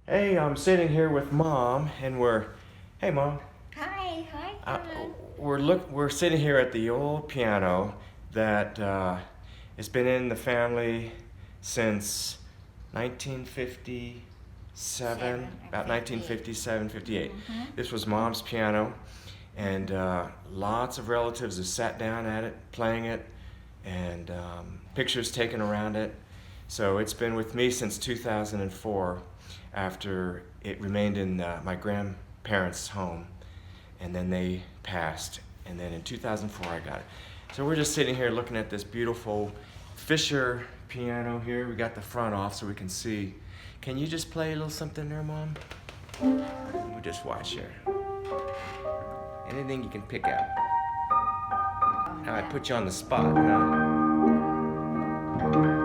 Hey, I'm sitting here with Mom, and hey Mom, Hi, hi, uh, John. we're sitting here at the old piano that has been in the family since 1957, Seven and about 58. 1957, 58. Mm-hmm. This was Mom's piano, and lots of relatives have sat down at it, playing it, and pictures taken around it. So it's been with me since 2004 after it remained in my grandparents' home, and then they passed. And then in 2004, I got it. So we're just sitting here looking at this beautiful Fisher piano here. We got the front off so we can see. Can you just play a little something there, Mom? We'll just watch here. Anything you can pick out. Oh, Now I yeah. put you on the spot, huh? Boy.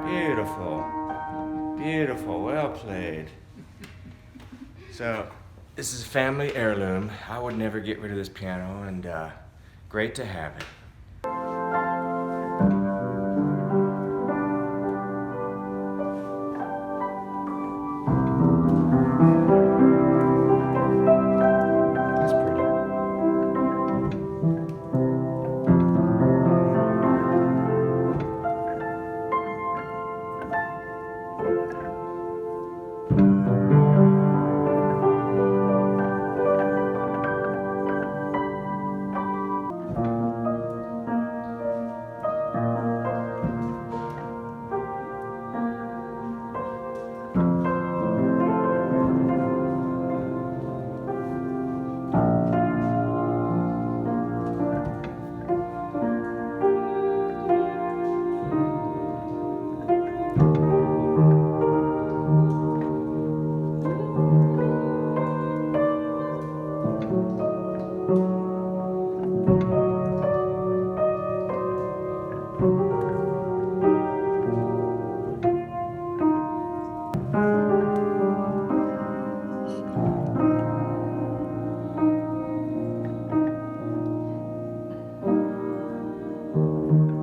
Beautiful. Beautiful. Well played. So, this is a family heirloom. I would never get rid of this piano, and great to have it. That's pretty.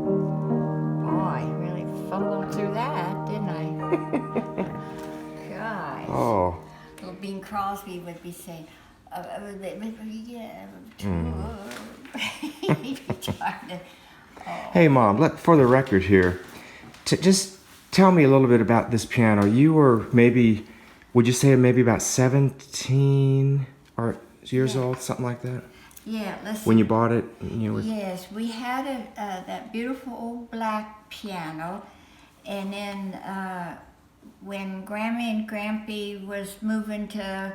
Boy, I really fumbled through that, didn't I? Gosh. Oh. Little Bing Crosby would be saying, yeah, Mm. he'd be trying to, Hey, oh, Mom, for the record here, just tell me a little bit about this piano. You were maybe, would you say maybe about 17 or years yeah, old, something like that, yeah, let's when you see. bought it? You were, Yes, we had that beautiful old black piano, and then when Grammy and Grampy was moving to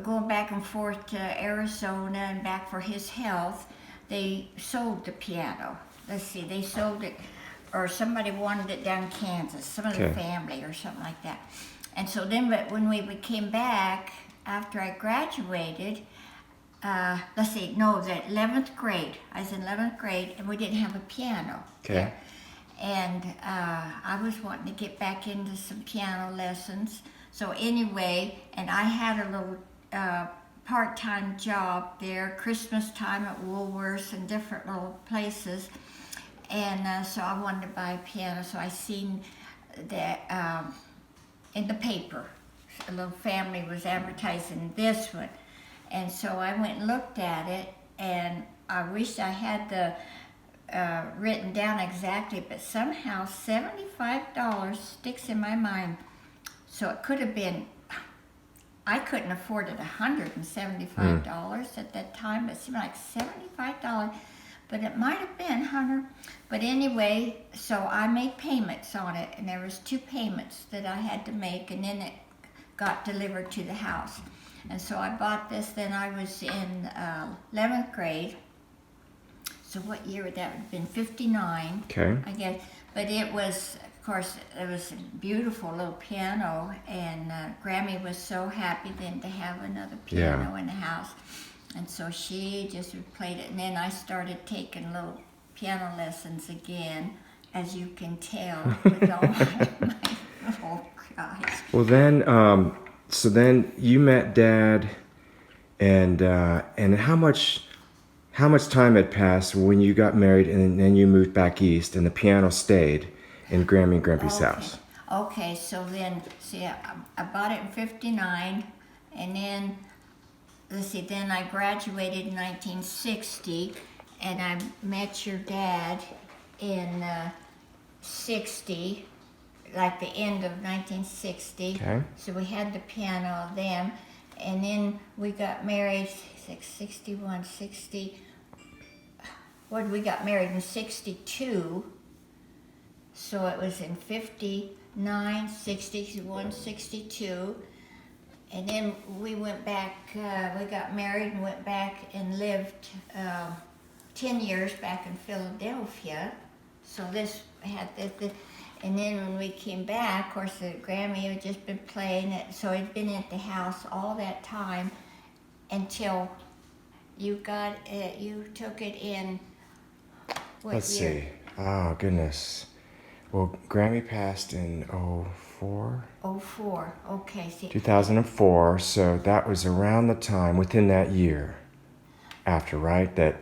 going back and forth to Arizona and back for his health, they sold the piano. Let's see, they sold it, or somebody wanted it down in Kansas, some of the okay. family or something like that. And so then, but when we came back after I graduated, let's see, no, the 11th grade. I was in 11th grade, and we didn't have a piano Okay. there. And I was wanting to get back into some piano lessons. So anyway, and I had a little part-time job there, Christmas time at Woolworths and different little places. And so I wanted to buy a piano, so I seen that in the paper. A little family was advertising this one. And so I went and looked at it, and I wish I had the written down exactly, but somehow $75 sticks in my mind. So it could have been, I couldn't afford it $175 at that time. It seemed like $75, but it might have been, Hunter. But anyway, so I made payments on it, and there was 2 payments that I had to make, and then it got delivered to the house. And so I bought this, then I was in 11th grade. So what year would that have been? 59, Okay. I guess. But it was of course, it was a beautiful little piano, and Grammy was so happy then to have another piano in the house. And so she just played it, and then I started taking little piano lessons again, as you can tell, with all my little guys. Well, then, so then you met Dad, and how much time had passed when you got married, and then you moved back east, and the piano stayed in Grammy and Grampy's house? Okay, so then, see, I bought it in '59, and then, let's see, then I graduated in 1960, and I met your dad in '60, like the end of 1960. Okay. So we had the piano then, and then we got married, 61, 60, we got married in '62, so it was in 59, 61, 62, and then we went back, we got married and went back and lived 10 years back in Philadelphia. So this had the and then when we came back, of course, the Grammy had just been playing it, so it'd been at the house all that time until you got it, you took it in, what Let's year? see. Oh, goodness. Well, Grammy passed in '04? '04, okay. See, 2004, so that was around the time, within that year after, right, that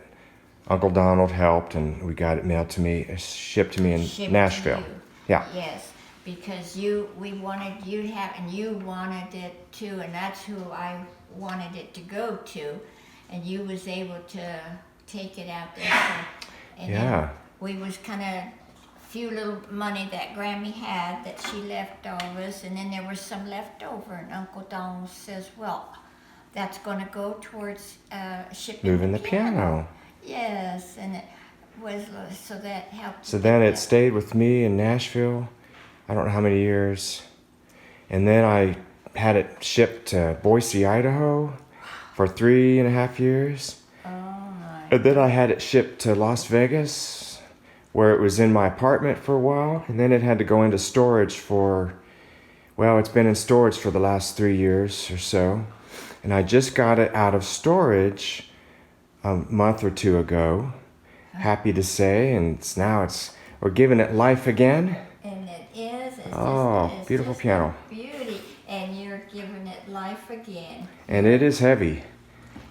Uncle Donald helped, and we got it mailed to me, shipped to me in shipped Nashville. to you. Yeah. Yes, because we wanted you to have, and you wanted it too, and that's who I wanted it to go to, and you was able to take it out there. So, and then we was kind of few little money that Grammy had that she left all of us, and then there was some left over, and Uncle Donald says, well, that's going to go towards shipping Moving the piano. Yes, and it was, so that helped. So then it stayed with me in Nashville, I don't know how many years, and then I had it shipped to Boise, Idaho for 3.5 years. Oh my. And then I had it shipped to Las Vegas, where it was in my apartment for a while, and then it had to go into storage for, well, it's been in storage for the last 3 years or so. And I just got it out of storage a month or two ago, happy to say, and we're giving it life again. And it is. It's beautiful just piano. A beauty, and you're giving it life again. And it is heavy.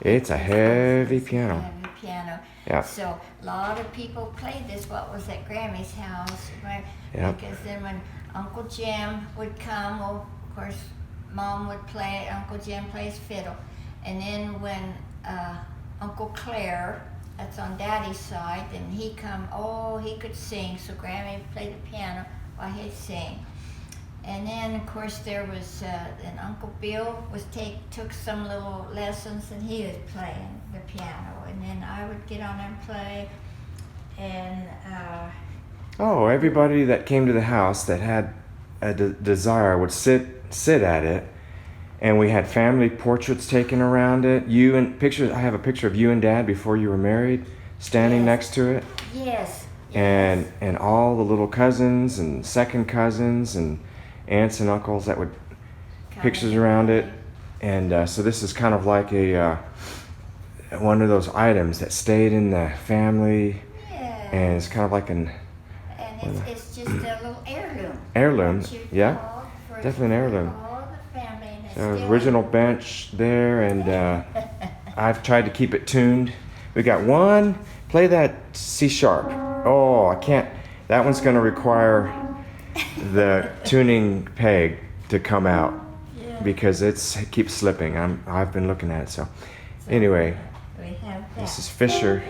It's a heavy piano. Heavy piano. Yeah. So a lot of people played this. What was at Grammy's house? Right? Yeah. Because then when Uncle Jim would come, well, of course, Mom would play it. Uncle Jim plays fiddle, and then when Uncle Claire, that's on Daddy's side, then he could sing. So Grammy played the piano while he'd sing. And then, of course, there was, and Uncle Bill took some little lessons, and he was playing the piano. And then I would get on and play. And everybody that came to the house that had a desire would sit at it, and we had family portraits taken around it. I have a picture of you and Dad before you were married, standing next to it. yes. And all the little cousins and second cousins and aunts and uncles that would pictures around it. And so this is kind of like one of those items that stayed in the family. Yeah. And it's kind of like And it's just a little heirloom. heirloom. What you Yeah, call for definitely an heirloom. all the family. And it's So still- original bench there, and I've tried to keep it tuned. We got one. Play that C sharp. Oh, I can't. That one's going to require the tuning peg to come out because it keeps slipping. I've been looking at it. So anyway, We have that. this is Fisher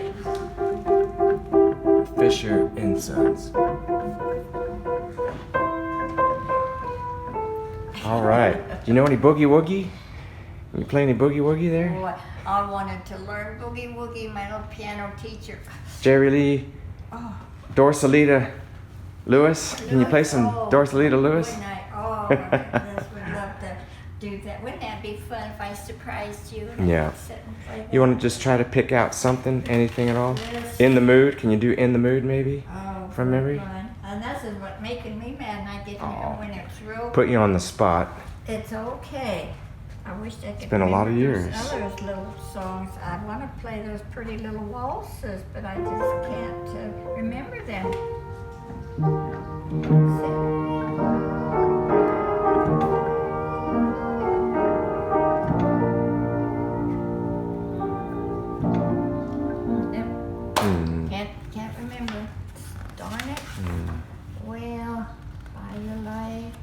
and Sons. All right. Do you know any boogie woogie? You play any boogie woogie there? Boy, I wanted to learn boogie woogie. My little piano teacher. Jerry Lee, Oh, Dorsalita Lewis. Can you play some oh, Dorsalita Lewis? wouldn't I? Oh, my goodness, would love to do that. Wouldn't that be fun if I surprised you? And Yeah. I'd sit and play You want that? to just try to pick out something, anything at all? Yes. In the Mood? Can you do In the Mood maybe? Oh, from memory? fun. And that's is what's making me mad, and I get to know when it's real. Put you on the spot. It's okay. I wish I could. It's been a lot of remember years. those other little songs. I want to play those pretty little waltzes, but I just can't remember them. Can't remember. Darn it. Well, by your life.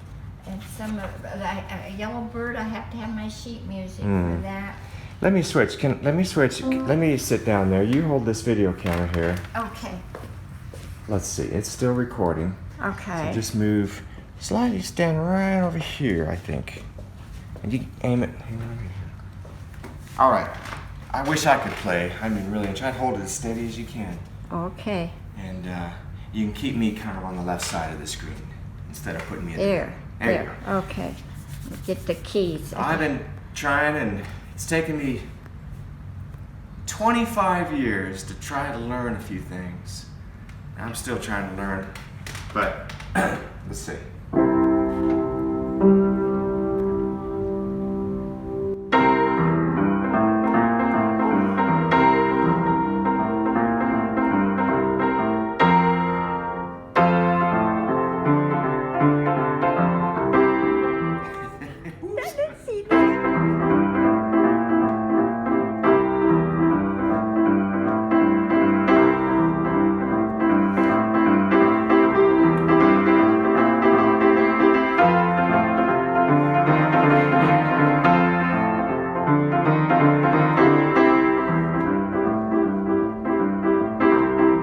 And some a yellow bird. I have to have my sheet music for that. Let me switch. Let me switch. Let me sit down there. You hold this video camera here. Okay. Let's see. It's still recording. Okay. So just move. Slightly stand right over here, I think. And you aim it. All right. I wish I could play. I mean, really. Try to hold it as steady as you can. Okay. And you can keep me kind of on the left side of the screen instead of putting me in There. There you go. Okay. Get the keys. I've been trying, and it's taken me 25 years to try to learn a few things. I'm still trying to learn, but let's see.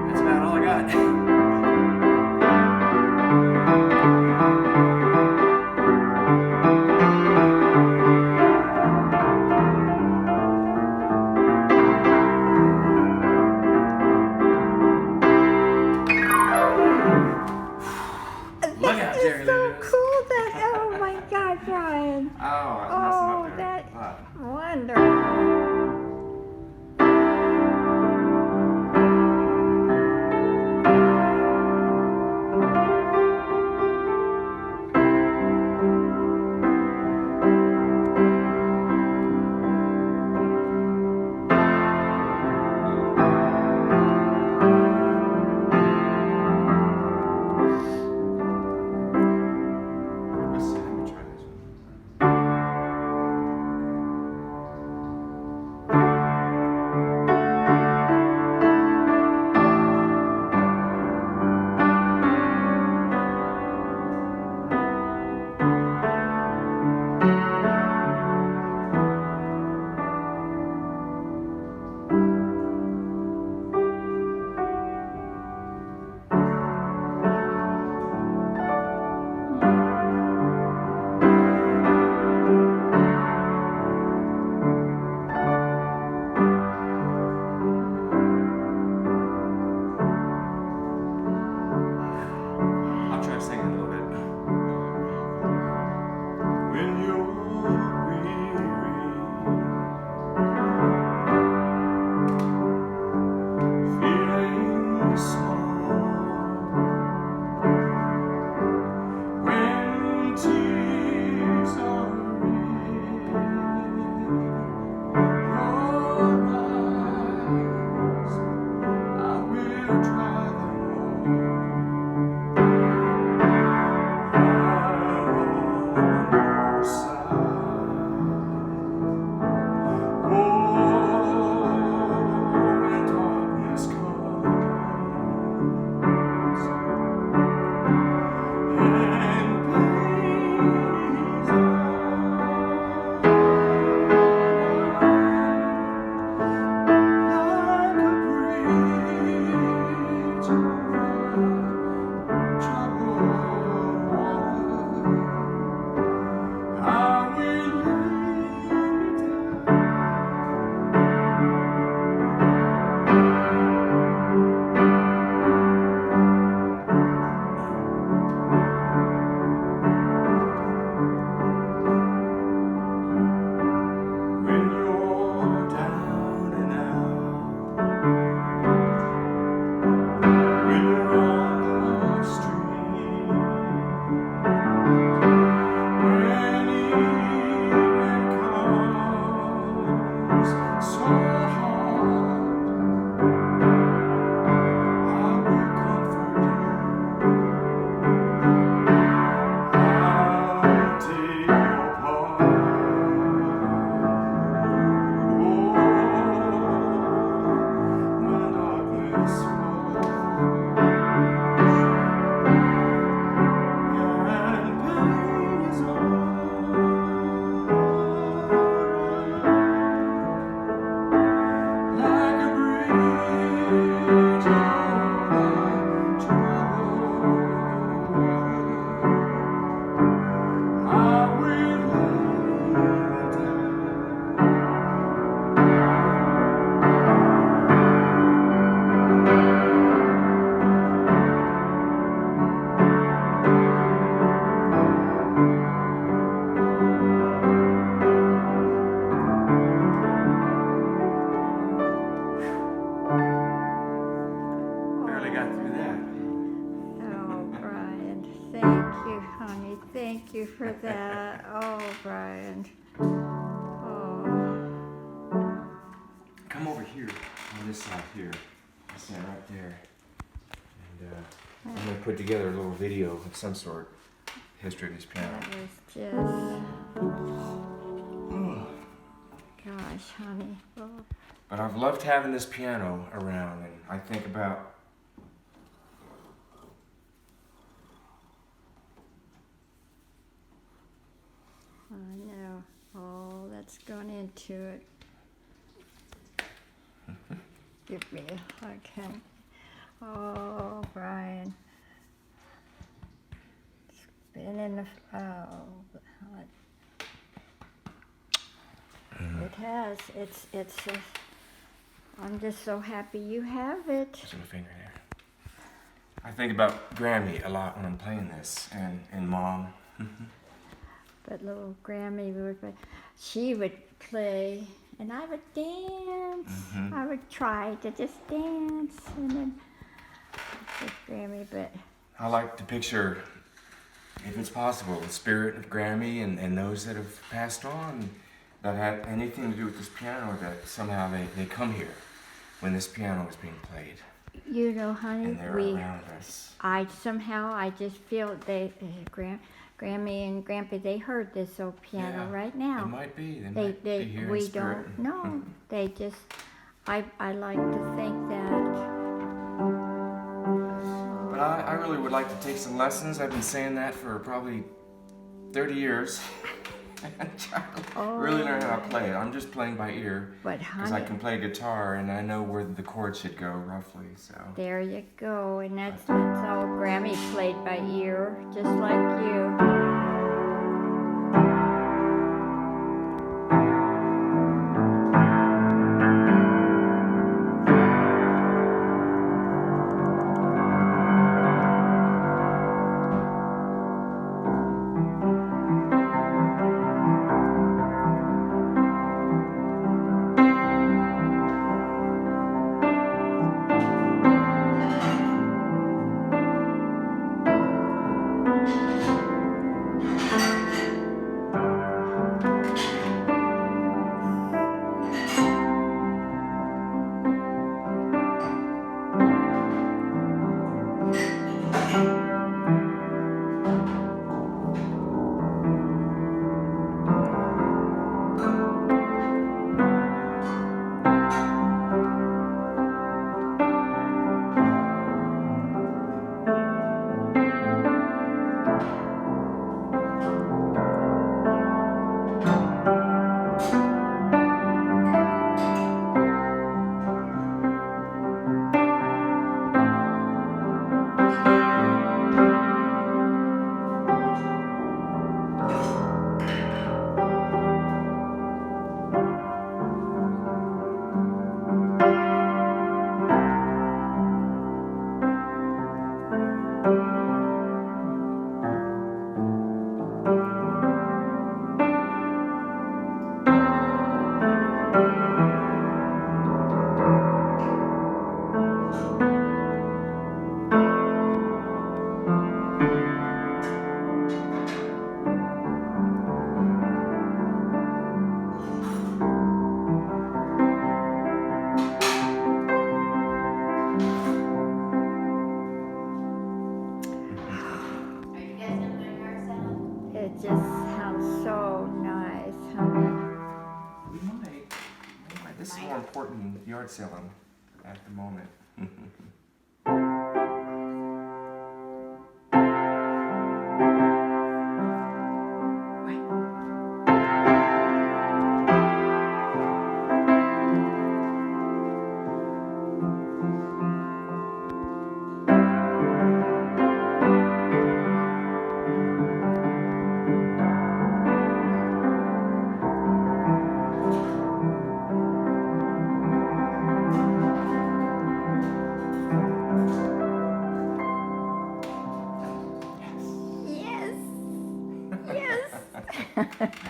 That's about all I got. Look out, Jerry. So cool that, oh my God, Brian. Oh, I was messing up there. That's wonderful. Let's see, let me try this one. for that. Oh, Brian. Oh. Come over here on this side here. I stand right there. And I'm going to put together a little video of some sort. History of this piano. That was just... Gosh, honey. Oh. But I've loved having this piano around, and I think about I know. Oh, that's gone into it. Give me a hug, honey. Oh, Brian. It's been in the... It has. It's I'm just so happy you have it. Just my finger there. I think about Grammy a lot when I'm playing this, and Mom. But little Grammy she would play, and I would dance. I would try to just dance, and then with Grammy, but... I like to picture, if it's possible, the spirit of Grammy and those that have passed on that had anything to do with this piano, that somehow they come here when this piano is being played. You know, honey, And they're around us. I just feel Grammy and Grandpa, they heard this old piano right now. It might be. They might be here we in spirit. don't know. They just, I like to think that. But I really would like to take some lessons. I've been saying that for probably 30 years. And try to really learn how to play it. I'm just playing by ear. But because honey, I can play guitar and I know where the chords should go roughly. So there you go, and that's all Grammy played by ear, just like you. It just sounds so nice, honey. we might. This is more important than yard selling at the moment.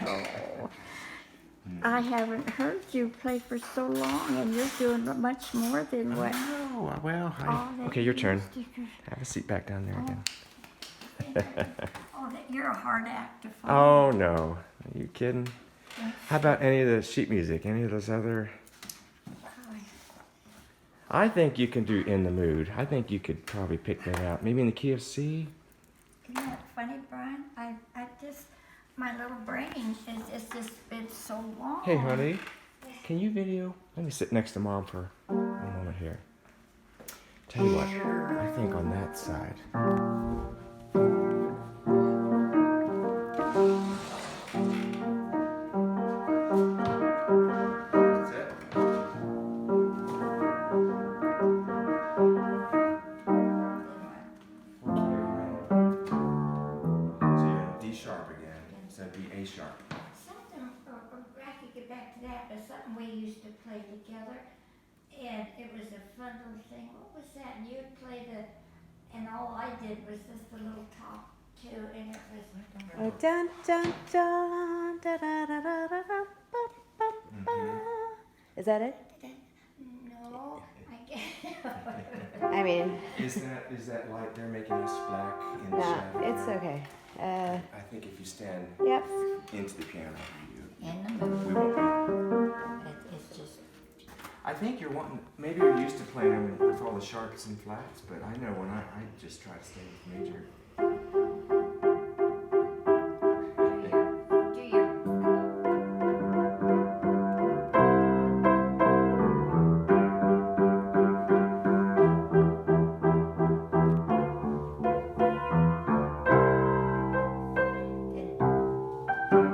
Oh. I haven't heard you play for so long, and you're doing much more than what. Oh, well, all that okay, your turn. used to- Have a seat back down there again. Oh, that you're a hard act to find. Oh no, are you kidding? How about any of the sheet music? Any of those other? I think you can do In the Mood. I think you could probably pick that out. Maybe in the key of C. Isn't that funny, Brian? I just, my little brain it's so long. Hey, honey, can you video? Let me sit next to Mom for a moment here. Tell you what, I think on that side. That's it. So you're in D sharp again, instead of B A sharp. Something, I could get back to that, but something we used to play together, and it was a fun little thing. What was that? And you'd play and all I did was just the little top two, and it was. Dun dun dun da da da da da da ba, ba, ba. Is that it? No, I guess. I mean, Is that light there making us black in the no, shadow? it's okay. I think if you stand Yep. into the piano, In the mood. we won't be. It's just. I think you're wanting, maybe you're used to playing them with all the sharps and flats, but I know when I just try to stay with major. Do your.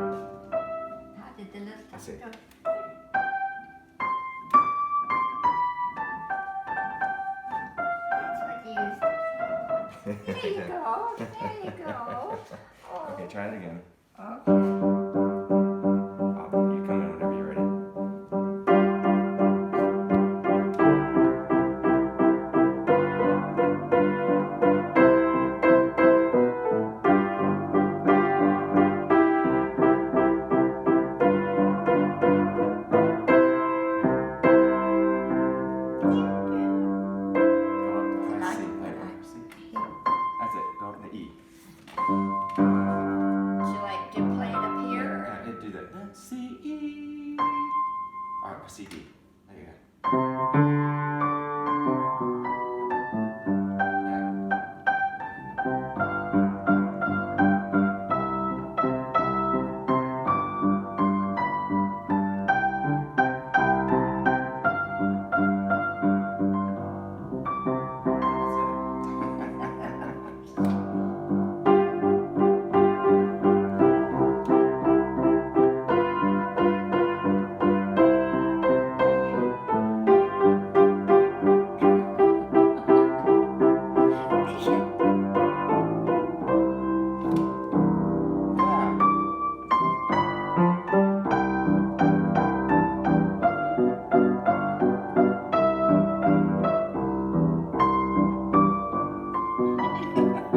How did the little I see. go? That's what you used to play. There you go. There you go. Oh, Okay, try it again. okay. You come in whenever you're ready. Go up to high C. C. That's it. Go up to E. Should I do play it up here? Yeah, it'd do that. C E. C D. There you go.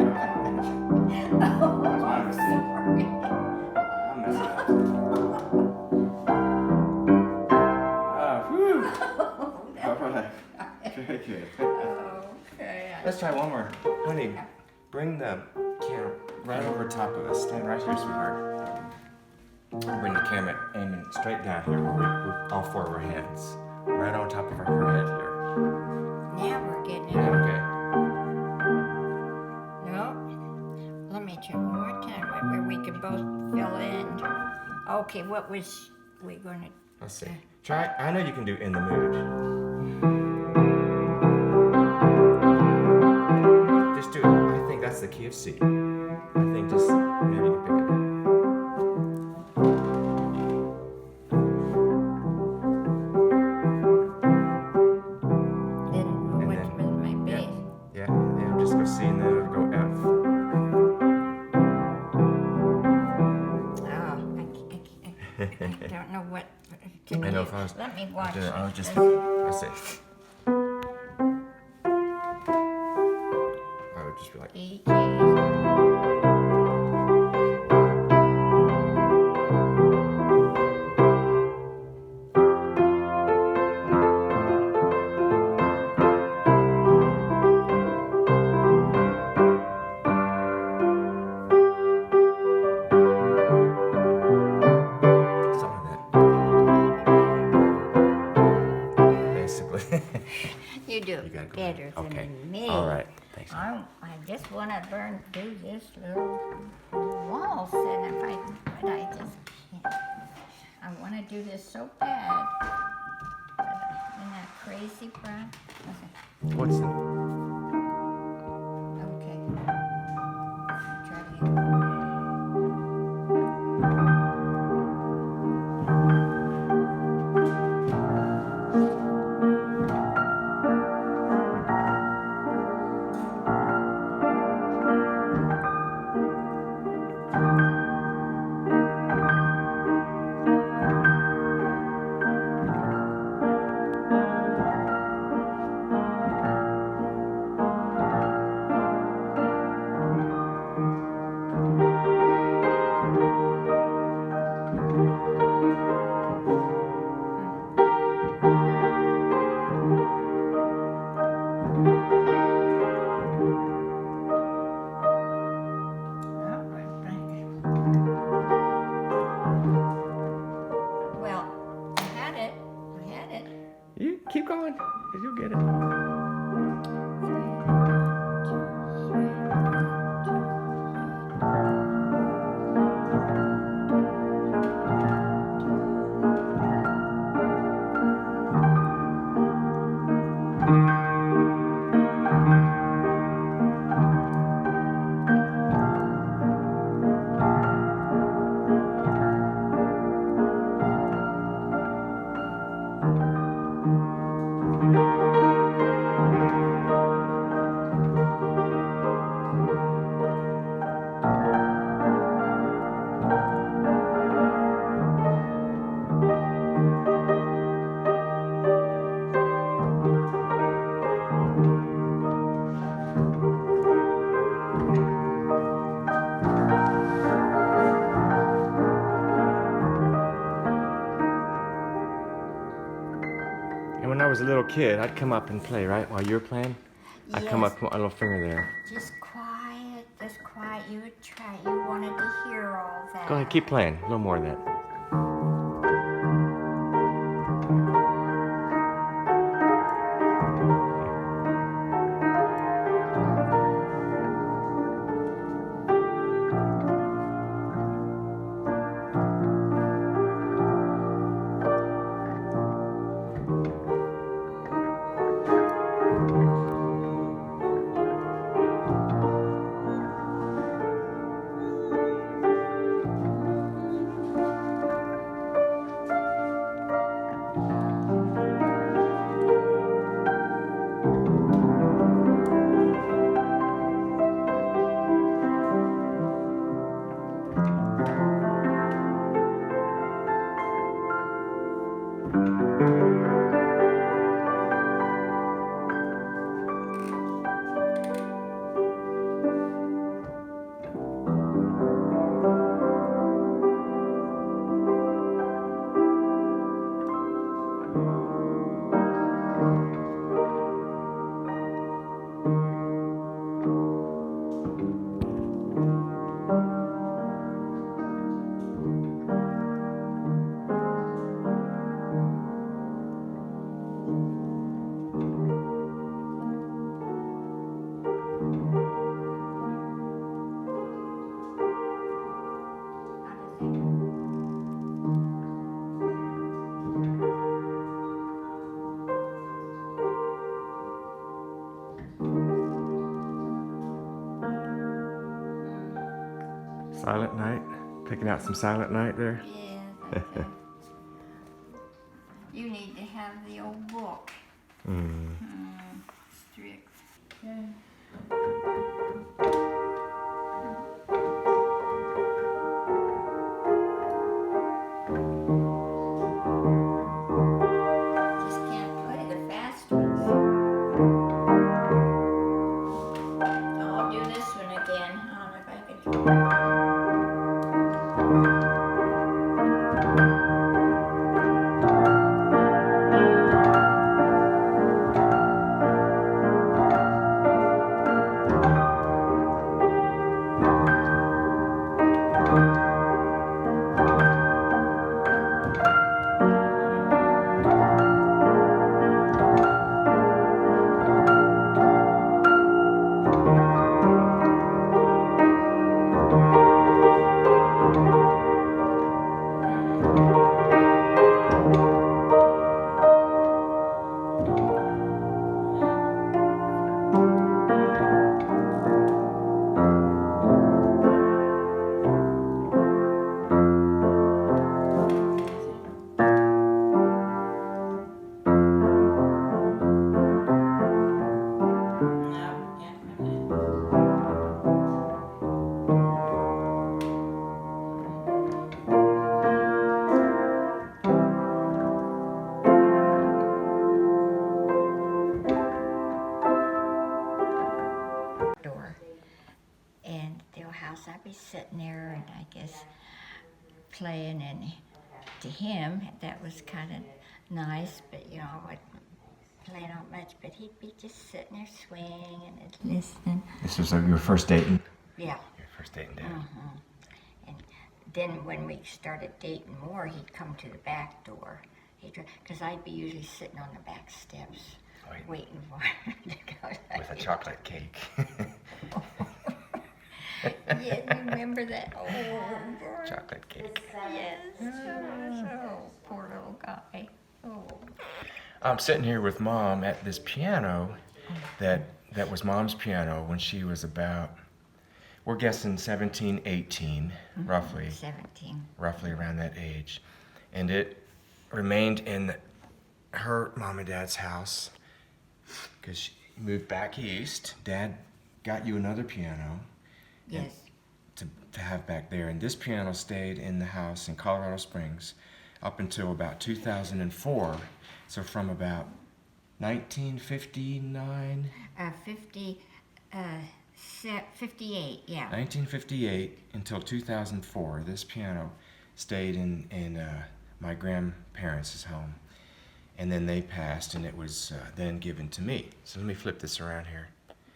Yeah. Oh, I'm sorry. I'll mess it up. Whew. All right. Very good. Okay. Let's try one more. Honey, bring the camera right over top of us. Stand right here, sweetheart. Bring the camera aiming straight down here with all four of our hands. Right on top of her head here. Now we're getting it. Okay. No. Let me check one more time where we can both fill in. Okay, what was we gonna? Let's see. Try. I know you can do In the Mood. Just do it. I think that's the key of C. I think just maybe you can pick it up. Then And what then- was my bass? Yeah, and just go C and then it'll go F. Oh, I don't know what. To I know do. if I was. Let me watch. I was just. this. Let's see. I would just be like. E keys. You do You gotta go better ahead. Okay. than me. All right. Thanks. I just want to learn to do this little waltz, and but I just can't. I want to do this so bad. But isn't that crazy, Brian? What's the... Okay. Try again. Well, I had it. You keep going. You'll get it. And when I was a little kid, I'd come up and play, right? While you were playing? I'd come Yes. up with my little finger there. Just quiet. You would try. You wanted to hear all that. Go ahead, keep playing. A little more of that. Silent Night. Picking out some Silent Night there. Yeah. Okay. You need to have the old book. Strict. Yeah. Just can't play the fast ones. I'll do this one again. I don't know if I can. sitting there and I guess playing, and to him that was kind of nice, but you know, I wasn't playing out much, but he'd be just sitting there swinging and listening. This was your first dating? Yeah. Your first dating dad. And then when we started dating more, he'd come to the back door. Because I'd be usually sitting on the back steps waiting for him to go. With a chocolate cake. Yeah, you remember that? Oh, boy. Chocolate cake. Yes. Oh, poor little guy. Oh. I'm sitting here with Mom at this piano that was Mom's piano when she was about, we're guessing 17, 18, roughly. 17. Roughly around that age. And it remained in her mom and dad's house because she moved back east. Dad got you another piano. Yes. To have back there. And this piano stayed in the house in Colorado Springs up until about 2004. So from about 1959? 58, yeah. 1958 until 2004, this piano stayed in my grandparents' home. And then they passed, and it was then given to me. So let me flip this around here.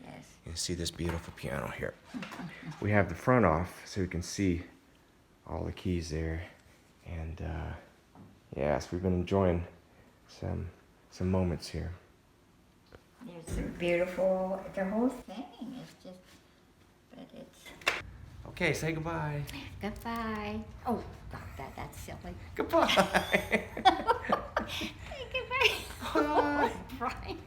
Yes. You can see this beautiful piano here. We have the front off so we can see all the keys there. And yes, we've been enjoying some moments here. There's some beautiful, the whole thing is just, but it's, Okay, say goodbye. goodbye. Oh, that's silly. Goodbye. Goodbye. Bye. Brian.